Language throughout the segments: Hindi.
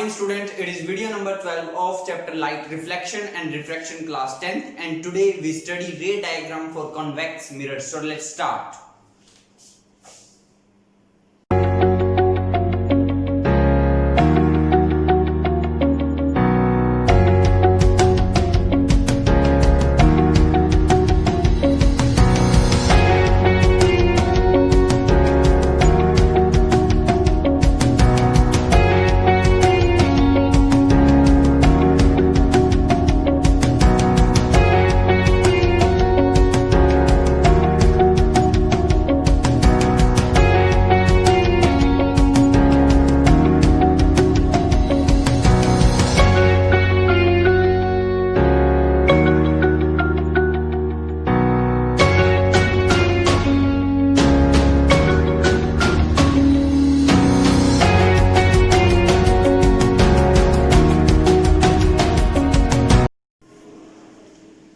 morning students, it is video number 12 of chapter light reflection and refraction class 10th, and today we study ray diagram for convex mirrors. So let's start.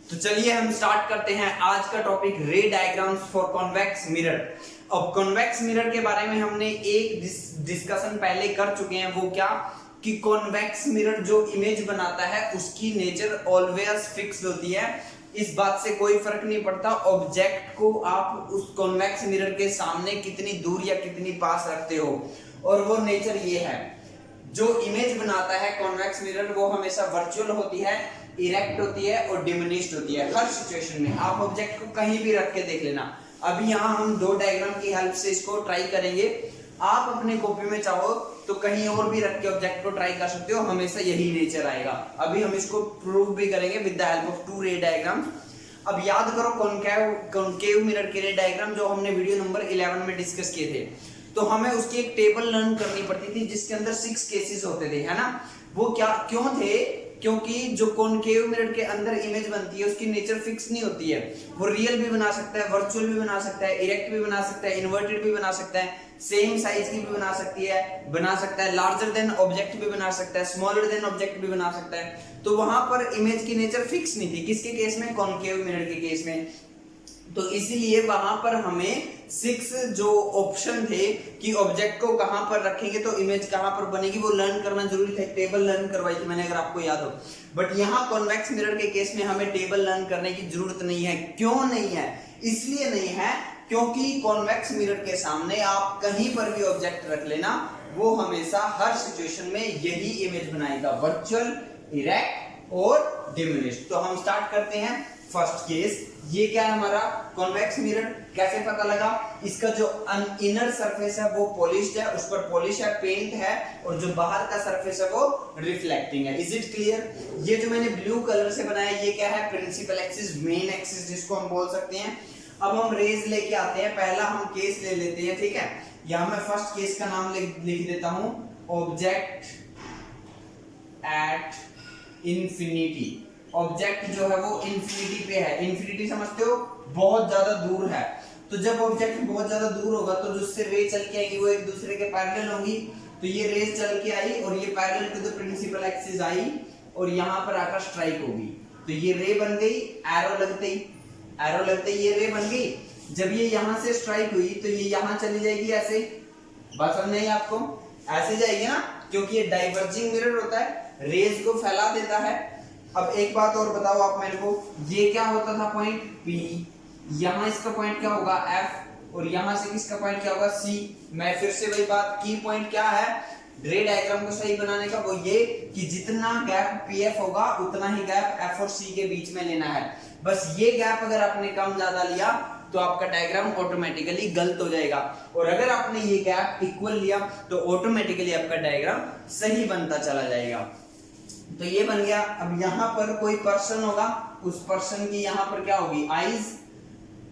तो चलिए हम स्टार्ट करते हैं आज का टॉपिक रे डायग्राम्स फॉर कॉन्वेक्स मिरर। अब कॉन्वेक्स मिरर के बारे में हमने एक डिस्कशन पहले कर चुके हैं, वो क्या कि कॉन्वेक्स मिरर जो इमेज बनाता है उसकी नेचर ऑलवेज फिक्स्ड होती है। इस बात से कोई फर्क नहीं पड़ता ऑब्जेक्ट को आप उस कॉन्वेक्स मिरर के सामने कितनी दूर या कितनी पास रखते हो, और वो नेचर ये है। जो इमेज बनाता है कॉन्वेक्स मिरर वो हमेशा वर्चुअल होती है, इरेक्ट होती है और डिमिनिश्ड होती है। हर सिचुएशन में आप ऑब्जेक्ट को कहीं भी रख के देख लेना। अभी यहाँ हम दो डायग्राम की हेल्प से इसको ट्राई करेंगे। आप अपने कॉपी में चाहो तो कहीं और भी रख के ऑब्जेक्ट को ट्राई कर सकते हो, हमेशा यही नेचर आएगा। अभी हम इसको प्रूव भी करेंगे with the help of two ray diagram. अब याद करो कॉन्केव मिरर के रे डायग्राम जो हमने वीडियो नंबर 11 में डिस्कस किए थे, तो हमें उसकी एक टेबल लर्न करनी पड़ती थी जिसके अंदर 6 केसेस होते थे, है ना। वो क्या क्यों थे? क्योंकि जो कॉन्केव मिरर के अंदर इमेज बनती है उसकी नेचर फिक्स नहीं होती है। वो रियल भी बना सकता है, वर्चुअल भी बना सकता है, इरेक्ट भी बना सकता है, इन्वर्टेड भी बना सकता है, सेम साइज की भी बना सकता है, लार्जर देन ऑब्जेक्ट भी बना सकता है, स्मॉलर देन ऑब्जेक्ट भी बना सकता है। तो वहां पर इमेज की नेचर फिक्स नहीं थी। किसके केस में? कॉन्केव मिरर के केस में। तो इसीलिए वहां पर हमें 6 जो ऑप्शन थे कि ऑब्जेक्ट को कहां पर रखेंगे तो इमेज कहां पर बनेगी, वो लर्न करना जरूरी था। टेबल लर्न करवाई थी मैंने, अगर आपको याद हो। बट यहाँ कॉन्वेक्स मिरर के केस में हमें टेबल लर्न करने की जरूरत नहीं है। क्यों नहीं है? इसलिए नहीं है क्योंकि कॉन्वेक्स मिरर के सामने आप कहीं पर भी ऑब्जेक्ट रख लेना, वो हमेशा हर सिचुएशन में यही इमेज बनाएगा, वर्चुअल, इरेक्ट और डिमिनिश्ड। तो हम स्टार्ट करते हैं फर्स्ट केस। ये क्या है हमारा कॉन्वेक्स मिरर। कैसे पता लगा? इसका जो इनर सरफेस है वो पॉलिश्ड है, उस पर पॉलिश है, पेंट है, और जो बाहर का सरफेस है वो रिफ्लेक्टिंग है। Is it clear? ये जो मैंने ब्लू कलर से बनाया ये क्या है? प्रिंसिपल एक्सिस, मेन एक्सिस जिसको हम बोल सकते हैं। अब हम रेज लेके आते हैं। पहला हम केस ले लेते हैं, ठीक है। यहां मैं फर्स्ट केस का नाम लिख देता हूं, ऑब्जेक्ट एट इंफिनिटी। ऑब्जेक्ट जो है वो इंफिनिटी पे है। इंफिनिटी समझते हो? बहुत ज्यादा दूर है। तो जब ऑब्जेक्ट बहुत ज्यादा दूर होगा तो जिससे रे चल के आएगी वो एक दूसरे के पैरेलल होंगी। तो ये रेज चल के आई और ये parallel to the principal axis आई और यहाँ पर आकर स्ट्राइक होगी। तो ये रे बन गई, एरो लगते ही ये रे बन गई। जब ये यहाँ से स्ट्राइक हुई तो ये यहाँ चली जाएगी ऐसे। बात समझ नहीं आपको? ऐसे जाएगी ना, क्योंकि ये डाइवर्जिंग मिरर होता है, रेज को फैला देता है। अब एक बात और बताओ आप मेरे को, ये क्या होता था पॉइंट P, यहाँ इसका पॉइंट क्या होगा F, और यहाँ से किसका पॉइंट क्या होगा C। मैं फिर से वही बात, की पॉइंट क्या है रे डायग्राम को सही बनाने का? वो ये कि जितना गैप PF होगा उतना ही गैप F और C के बीच में लेना है। बस ये गैप अगर आपने कम ज्यादा लिया तो आपका डायग्राम ऑटोमेटिकली गलत हो जाएगा, और अगर आपने ये गैप इक्वल लिया तो ऑटोमेटिकली आपका डायग्राम सही बनता चला जाएगा। तो ये बन गया। अब यहाँ पर कोई पर्सन होगा, उस पर्सन की यहाँ पर क्या होगी? आईज।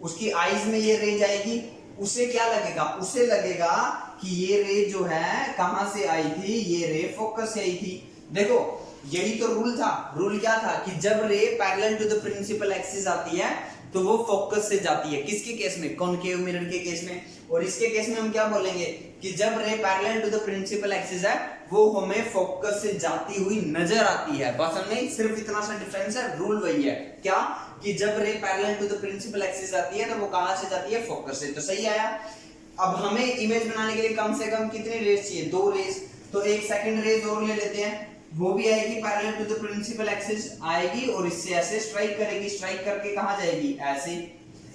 उसकी आईज में ये रे जाएगी। उसे क्या लगेगा? उसे लगेगा कि ये रे जो है कहां से आई थी? ये रे फोकस से आई थी। देखो यही तो रूल था। रूल क्या था कि जब ray parallel to the principal axis आती है तो वो फोकस से जाती है। किसके केस में? कॉन्केव मिरर के केस में। और इसके केस में हम क्या बोलेंगे कि जब ray parallel to the principal axis है वो हमें फोकस से जाती हुई नजर आती है। बस नहीं, सिर्फ इतना सा डिफरेंस है, रूल वही है। क्या कि जब ray parallel to the principal axis आती है तो वो कहां से जाती है? फोकस से। तो सही आया। अब हमें इमेज बनाने के लिए कम से कम कितनी रेज चाहिए? 2 रेज। तो एक सेकंड रेज और ले लेते हैं, वो भी आएगी parallel to the principal axis आएगी और इससे ऐसे स्ट्राइक करेगी, स्ट्राइक करके कहां जाएगी ऐसे,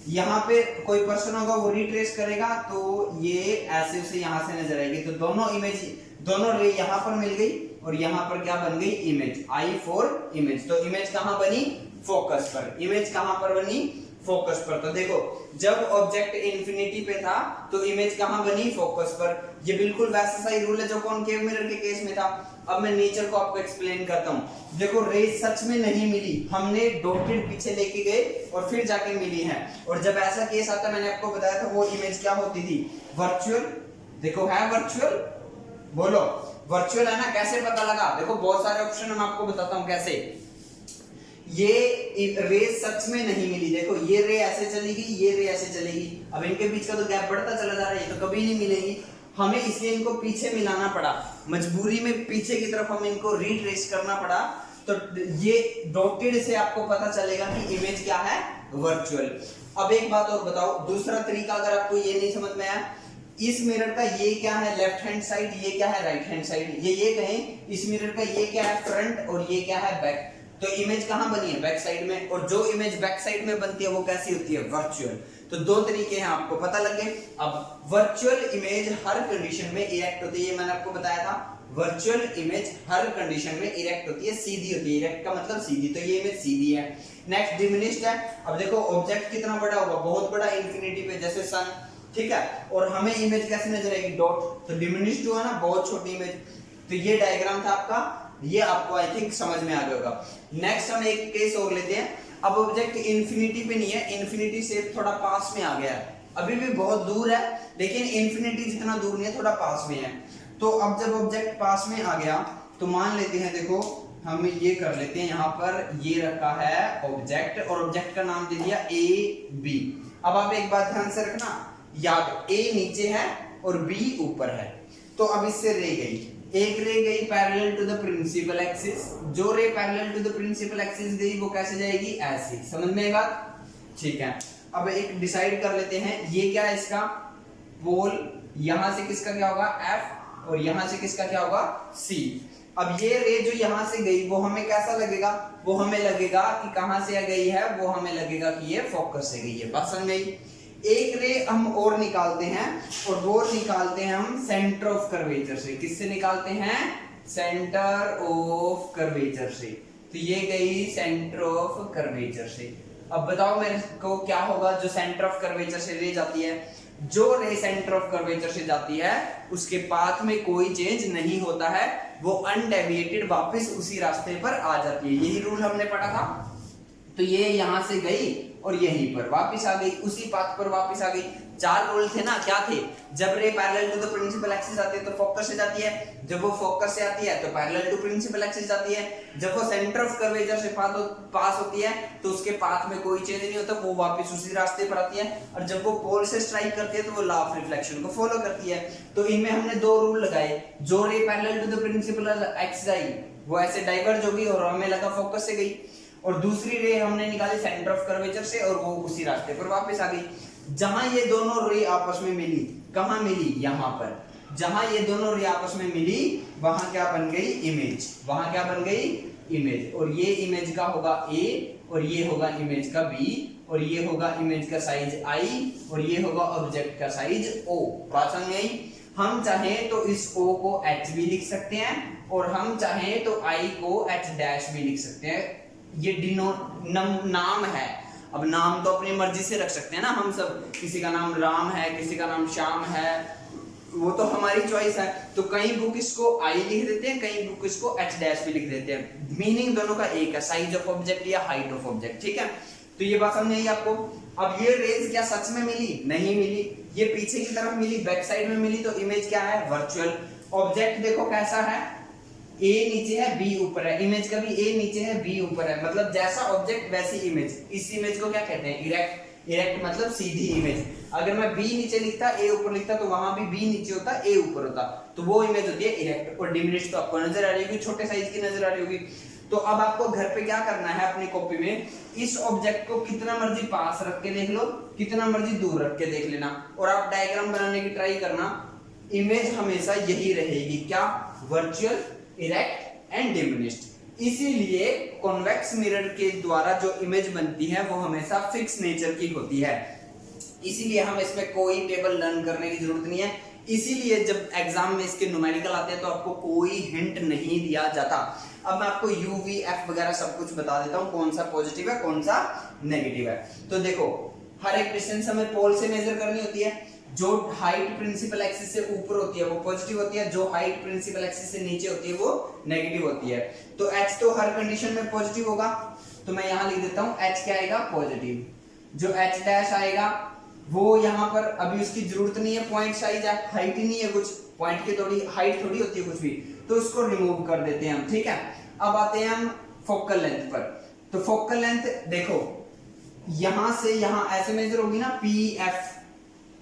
यहाँ पे कोई पर्सन होगा वो रिट्रेस करेगा तो ये ऐसे उसे यहाँ से नजर आएगी। तो दोनों इमेज, दोनों रे यहाँ पर मिल गई और यहाँ पर क्या बन गई इमेज, आई फॉर इमेज। तो इमेज कहाँ बनी, फोकस पर। इमेज कहाँ पर बनी, फोकस पर। तो देखो जब ऑब्जेक्ट इंफिनिटी पे था तो इमेज कहाँ बनी, फोकस पर। ये बिल्कुल वैसा सा ही रूल है जो कॉनकेव मिरर के केस में था। अब मैं नेचर को आपको एक्सप्लेन करता हूँ। देखो रेज सच में नहीं मिली, हमने डॉटेड पीछे लेके गए और फिर जाके मिली है। और जब ऐसा केस आता, मैंने आपको बताया था वो इमेज क्या होती थी, वर्चुअल। देखो है वर्चुअल, बोलो वर्चुअल है ना। कैसे पता लगा, देखो बहुत सारे ऑप्शन मैं आपको बताता हूँ कैसे। ये रे सच में नहीं मिली, देखो ये रे ऐसे चलेगी, ये रे ऐसे चलेगी, अब इनके बीच का तो गैप बढ़ता चला जा रहा है, ये तो कभी नहीं मिलेगी। हमें इसलिए इनको पीछे मिलाना पड़ा, मजबूरी में पीछे की तरफ हम इनको रिट्रेस करना पड़ा। तो ये डॉटेड से आपको पता चलेगा कि इमेज क्या है, वर्चुअल। अब एक बात और बताओ, दूसरा तरीका अगर आपको ये नहीं समझ में आया, इस मिरर का ये क्या है लेफ्ट हैंड साइड, ये क्या है राइट हैंड साइड, ये कहें इस मिरर का ये क्या है फ्रंट और ये क्या है बैक। तो इमेज कहां बनी है, बैक साइड में। और जो इमेज बैक साइड में बनती है वो कैसी होती है, वर्चुअल। तो दो तरीके हैं, आपको पता लग गए। अब वर्चुअल इमेज हर कंडीशन में इरेक्ट होती है, मैंने आपको बताया था। वर्चुअल इमेज हर कंडीशन में इरेक्ट होती है, सीधी होती है। इरेक्ट का मतलब सीधी, तो ये इमेज सीधी है। नेक्स्ट डिमिनिश्ड है। अब देखो ऑब्जेक्ट कितना बड़ा होगा, बहुत बड़ा, इंफिनिटी पे, जैसे सन, ठीक है। और हमें इमेज कैसे नजर आएगी, डॉट। तो डिमिनिश्ड हुआ ना, बहुत छोटी इमेज। तो ये डायग्राम था आपका, ये आपको आई थिंक समझ में आ गया होगा। नेक्स्ट हम एक केस और लेते हैं। अब ऑब्जेक्ट इंफिनिटी पे नहीं है, इंफिनिटी से थोड़ा पास में आ गया है, अभी भी बहुत दूर है लेकिन इंफिनिटी जितना दूर नहीं है, थोड़ा पास में है। तो अब जब ऑब्जेक्ट पास में आ गया तो मान लेते हैं, देखो हम ये कर लेते हैं, यहाँ पर ये रखा है ऑब्जेक्ट और ऑब्जेक्ट का नाम दे दिया ए बी। अब आप एक बात ध्यान से रखना, याद ए नीचे है और बी ऊपर है। तो अब इससे रे गई, एक रे गई parallel to the principal axis. जो ray parallel to the principal axis गई वो कैसे जाएगी, ऐसे। समझ में आएगा, ठीक है। अब एक डिसाइड कर लेते हैं, ये क्या है इसका पोल, यहां से किसका क्या होगा एफ और यहां से किसका क्या होगा सी। अब ये रे जो यहां से गई वो हमें कैसा लगेगा, वो हमें लगेगा कि कहां से गई है, वो हमें लगेगा कि ये फोकस से गई है। बात समझ गई। एक रे हम और निकालते हैं और वो निकालते हैं हम सेंटर ऑफ कर्वेचर से। किससे निकालते हैं, सेंटर ऑफ कर्वेचर से। तो ये गई सेंटर ऑफ कर्वेचर से। अब बताओ मेरे को क्या होगा, जो सेंटर ऑफ कर्वेचर से रे जाती है, जो रे सेंटर ऑफ कर्वेचर से जाती है उसके पाथ में कोई चेंज नहीं होता है, वो अनडेविएटेड वापस उसी रास्ते पर आ जाती है। यही रूल हमने पढ़ा था। तो ये यहां से गई और यहीं पर वापस आ गई, उसी पाथ पर वापस आ गई। चार रूल थे ना, क्या थे, जब ray parallel to the principal axis आती है तो फोकस से जाती है, जब वो फोकस से आती है तो पैरेलल टू प्रिंसिपल एक्सिस जाती है, जब वो सेंटर ऑफ कर्वेचर से पास होती है तो उसके पाथ में कोई चेंज नहीं होता, वो वापस उसी रास्ते पर आती है। और जब वो पोल से स्ट्राइक करती है तो वो लॉ ऑफ रिफ्लेक्शन को फॉलो करती है। तो इनमें हमने दो रूल लगाए, जो ray parallel to the principal axis आई वो ऐसे डाइवर्ज होगी और हमें लगा फोकस से गई, और दूसरी रे हमने निकाली सेंटर ऑफ कर्वेचर से और वो उसी रास्ते पर वापस आ गई। जहां ये दोनों रे आपस में मिली, कहां मिली, यहां पर। जहां ये दोनों रे आपस में मिली वहां क्या बन गई, इमेज। वहां क्या बन गई, इमेज। और ये इमेज का होगा ए और ये होगा इमेज का बी और ये होगा इमेज का साइज आई और ये होगा ऑब्जेक्ट का साइज ओ। बात समझ आई। हम चाहें तो इस ओ को एच भी लिख सकते हैं और हम चाहें तो आई को एच डैश भी लिख सकते हैं। ये नाम है, अब नाम तो अपनी मर्जी से रख सकते हैं ना हम सब, किसी का नाम राम है, किसी का नाम श्याम है, वो तो हमारी चॉइस है। तो कई बुक इसको आई लिख देते हैं, कई बुक इसको एच डैश भी लिख देते हैं। मीनिंग दोनों का एक है, साइज ऑफ ऑब्जेक्ट या हाइट ऑफ ऑब्जेक्ट, ठीक है। तो ये बात समझ आई आपको। अब ये रेंज क्या सच में मिली, नहीं मिली, ये पीछे की तरफ मिली, बैक साइड में मिली, तो इमेज क्या है, वर्चुअल। ऑब्जेक्ट देखो कैसा है, ए नीचे है बी ऊपर है, इमेज का भी ए नीचे है बी ऊपर है, मतलब जैसा ऑब्जेक्ट वैसी इमेज। इस इमेज को क्या कहते हैं, इरेक्ट। इरेक्ट मतलब सीधी इमेज। अगर मैं बी नीचे लिखता ए ऊपर लिखता तो वहां भी बी नीचे होता ए ऊपर होता, तो वो इमेज होती है इरेक्ट। और डिमिनिश तो आपको नजर आ रही होगी, छोटे साइज की नजर आ रही होगी। तो अब आपको घर पे क्या करना है, अपनी कॉपी में इस ऑब्जेक्ट को कितना मर्जी पास रख के देख लो, कितना मर्जी दूर रख के देख लेना, और आप डायग्राम बनाने की ट्राई करना। इमेज हमेशा यही रहेगी, क्या? Virtual, erect and diminished. इसीलिए कॉन्वेक्स मिरर के द्वारा जो इमेज बनती है वो हमेशा फिक्स नेचर की होती है, इसीलिए हम इसमें कोई टेबल लर्न करने की जरूरत नहीं है। इसीलिए जब एग्जाम में इसके न्यूमेरिकल आते हैं तो आपको कोई हिंट नहीं दिया जाता। अब मैं आपको यू वी एफ वगैरह सब कुछ बता देता हूं, कौन सा पॉजिटिव है कौन सा नेगेटिव है। तो देखो, हर एक डिस्टेंस हमें पोल से मेजर करनी होती है। जो हाइट प्रिंसिपल एक्सिस से ऊपर होती है वो पॉजिटिव होती है, जो हाइट प्रिंसिपल एक्सिस से नीचे होती है वो नेगेटिव होती है। तो h तो हर कंडीशन में पॉजिटिव होगा, तो मैं यहां लिख देता हूं h क्या आएगा? पॉजिटिव। जो h डैश आएगा वो यहाँ पर अभी उसकी जरूरत नहीं है, पॉइंट साइज है, हाइट ही नहीं है, कुछ पॉइंट की थोड़ी हाइट थोड़ी होती है कुछ भी, तो उसको रिमूव कर देते हैं हम, ठीक है। अब आते हैं हम फोकल लेंथ पर। तो फोकल लेंथ देखो, यहां से यहां ऐसे मेजर होगी ना,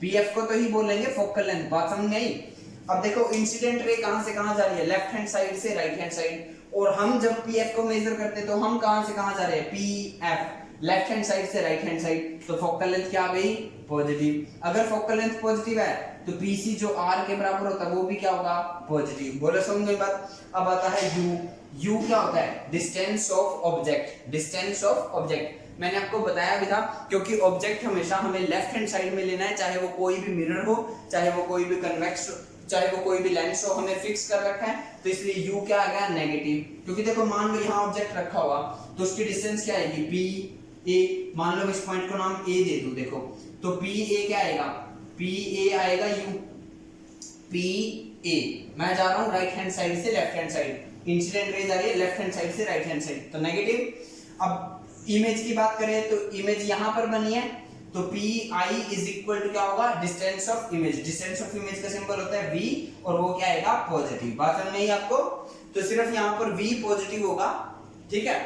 पीएफ को तो ही बोलेंगे फोकल लेंथ, बात समझ में आई? अब देखो इंसिडेंट रे कहां से कहां जा रही है? लेफ्ट हैंड साइड से राइट हैंड साइड, और हम जब पीएफ को मेजर करते हैं तो हम कहां से कहां जा रहे हैं? पीएफ, लेफ्ट हैंड साइड से राइट हैंड साइड, तो फोकल लेंथ क्या आ गई? पॉजिटिव। अगर फोकल लेंथ पॉजिटिव है तो पीसी जो आर के बराबर होता है वो भी क्या होगा? पॉजिटिव। बोलो समझ में बात? अब आता है यू। यू क्या होता है? Distance of object, distance of object. मैंने आपको बताया भी था, क्योंकि ऑब्जेक्ट हमेशा हमें लेफ्ट हैंड साइड में लेना है, चाहे वो कोई भी मिरर हो, चाहे वो कोई भी कन्वेक्स, चाहे वो कोई भी लेंस हो, हमें फिक्स कर रखा है, तो इसलिए यू क्या आ गया? नेगेटिव। क्योंकि देखो मान लो यहाँ ऑब्जेक्ट रखा हुआ तो उसकी डिस्टेंस क्या आएगी? P A. मान लो इस पॉइंट को नाम ए दे दूं, देखो तो पी ए क्या आएगा? पी ए आएगा यू, पी ए। मैं जा रहा हूं राइट हैंड साइड से left hand side, incident ray जा रही है लेफ्ट हैंड साइड से राइट हैंड साइड, तो नेगेटिव। अब इमेज की बात करें तो इमेज यहां पर बनी है, तो P I is equal to क्या होगा? Distance of image. Distance of image का सिंबल होता है वी, और वो क्या आएगा? पॉजिटिव। बात समझ में आई आपको? तो सिर्फ यहां पर वी पॉजिटिव होगा, ठीक है,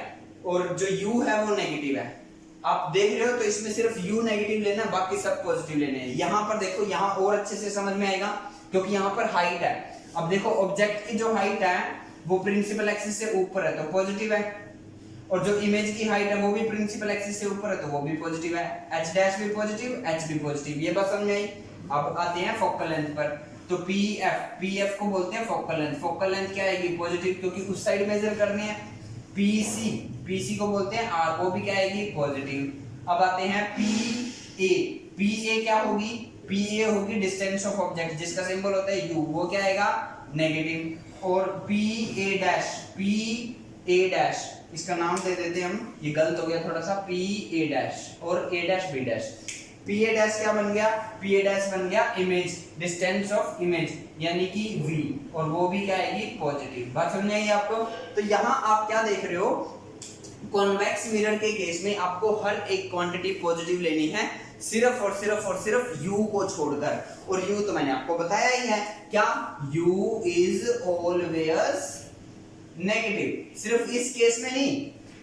और जो यू है वो नेगेटिव है। आप देख रहे हो तो इसमें सिर्फ u नेगेटिव लेना, बाकी सब पॉजिटिव लेने हैं। यहां पर देखो, यहां और अच्छे से समझ में आएगा क्योंकि यहां पर हाइट है। अब देखो ऑब्जेक्ट की जो हाइट है वो प्रिंसिपल एक्सिस से ऊपर है तो पॉजिटिव है, और जो इमेज की हाइट है वो भी प्रिंसिपल एक्सिस से ऊपर है तो वो भी पॉजिटिव है। h डैश भी पॉजिटिव, h भी पॉजिटिव, ये बात समझ में आई? अब आते हैं फोकल लेंथ पर। तो pf को बोलते हैं फोकल लेंथ। फोकल लेंथ क्या आएगी? पॉजिटिव, क्योंकि उस साइड मेजर करनी है। पीसी को बोलते हैं आर, वो भी क्या आएगी? पॉजिटिव। अब आते हैं पीए क्या होगी? पीए होगी डिस्टेंस ऑफ ऑब्जेक्ट, जिसका सिंबल होता है यू, वो क्या आएगा? नेगेटिव। और पीए डैश, इसका नाम दे देते हैं हम, ये गलत हो गया थोड़ा सा, पीए डैश और ए डैश बी डैश। पीए डैश क्या बन गया? पीए डैश बन गया इमेज, डिस्टेंस ऑफ इमेज, यानी कि v, और वो भी क्या आएगी? पॉजिटिव। बात समझ आई आपको? तो यहाँ आप क्या देख रहे हो? कॉन्वेक्स मिरर के केस में आपको हर एक क्वांटिटी पॉजिटिव लेनी है, सिर्फ और सिर्फ u को छोड़कर। और u तो मैंने आपको बताया ही है, क्या? u is always negative. सिर्फ इस केस में नहीं,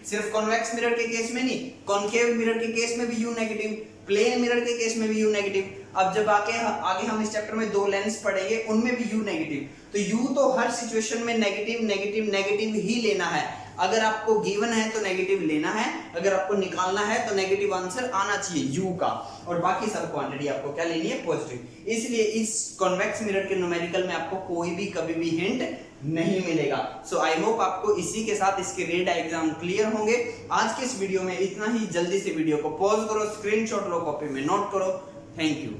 सिर्फ कॉन्वेक्स मिरर के केस में नहीं, कॉन्केव मिरर के केस में भी u नेगेटिव, प्लेन मिरर के केस में भी u नेगेटिव। अब जब आगे हम इस चैप्टर में दो लेंस पढ़ेंगे उनमें भी u नेगेटिव। तो u तो हर सिचुएशन में नेगेटिव ही लेना है। अगर आपको गिवन है तो नेगेटिव लेना है, अगर आपको निकालना है तो नेगेटिव आंसर आना चाहिए u का, और बाकी सब क्वांटिटी आपको क्या लेनी है? पॉजिटिव। इसलिए इस कॉन्वेक्स मिरर के न्यूमेरिकल में आपको कोई भी कभी भी हिंट नहीं मिलेगा। सो आई होप आपको इसी के साथ इसके रे डायग्राम क्लियर होंगे। आज के इस वीडियो में इतना ही। जल्दी से वीडियो को पॉज करो, स्क्रीनशॉट लो, कॉपी में नोट करो। Thank you.